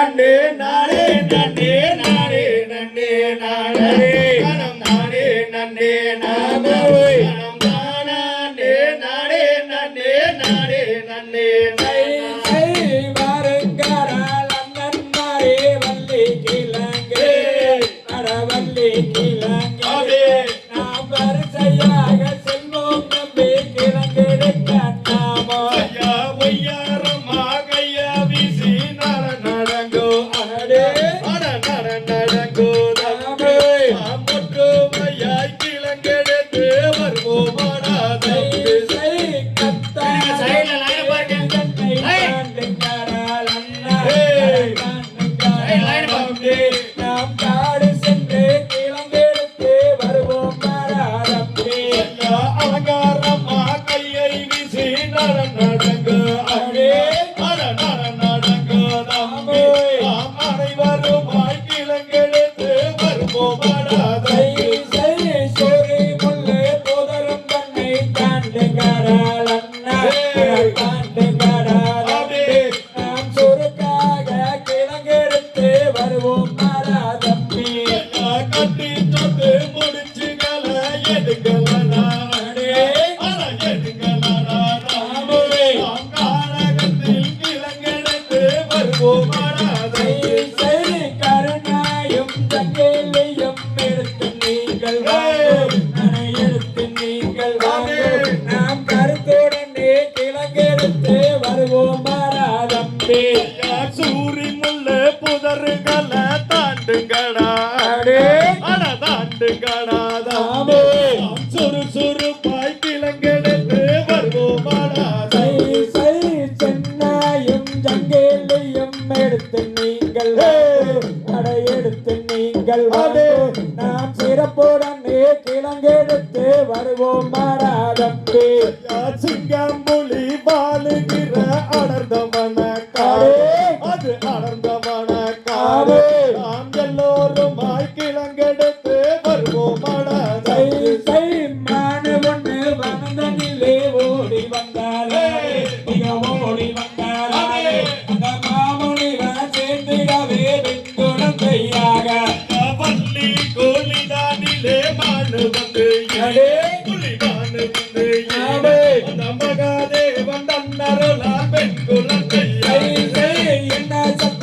நன்னே நானே நன்னே நானே நன்னே நானே கணம் நானே நன்னே நானே கணம் நானே நானே நன்னே நானே நன்னே வாருங்காரால் அண்ணன் மாறே வள்ளி கிழங்கே அடவள்ளி கிழங்கே நாம் வரிசையாக செல்வோம் நம்பி கிழங்கெடுக்க நாமோ ஐயா ஒய்யாரம்மா கையா வீசி நட நடங்கோ அடே அட நட நடங்கோ தம்பி முற்றுமையாய் கிழங்கெடுத்து வருவோமாடா தம்பி நாம் காடு சென்று கிழங்கெடுத்து வருவோம் தம்பி அலங்காரம்மா கையை வீசி நட நடங்கோ அடே அட நட நடங்கோ தம்பி நாம் அனைவருமாய் கிழங்கெடுத்து வருவோமாடா தம்பி சோரி முள்ளு போதரும் கண்ணை தாண்டு கடால் அண்ணா தாண்டு கடால் நாம் சொருக்காக கிழங்கெடுத்து வருவோம் தம்பி கட்டி தொட்டு முடிச்சுகளை எடுங்களா எடுங்களா நாம் காரகத்தில் கிழங்கெடுத்து வருவோமாடா சரி கருணாயும் தங்கையிலையும் எடுத்து நீங்கள் எடுத்து நீங்கள் நாம் கருத்துடனே கிழங்கெடுத்து வருவோம் தம்பி சூரி முள்ளு புதறுகளை தாண்டுங்கடா அட தாண்டுங்கடா தாமே சுறுசுறுப்பாய் கிழங்கெடுத்து வருவோமாடா சென்னாயும் ஜங்கேலையும் எடுத்து நீங்கள் அட எடுத்து நீங்கள் நாம் சிறப்புடனே கிழங்கெடுத்து வருவோம் தம்பி சிங்கம்புலி வாழுகிற அடர்ந்தவன காடு அது அடர்ந்தவன காடு நாம் எல்லோருமாய் கிழங்கெடுத்து வருவோமாடா மானு ஒண்ணு வந்தனிலே ஓடி வந்தாலே மிக ஓடி வந்தாலே அந்த மாமுனிவன் சேர்ந்திடவே குழந்தையாக பள்ளி கோலிதானிலே மானு வந்து புலிதானு வந்து அந்த மகாதேவன் தன்னருளா பெண் குழந்தையா என்ன சத்த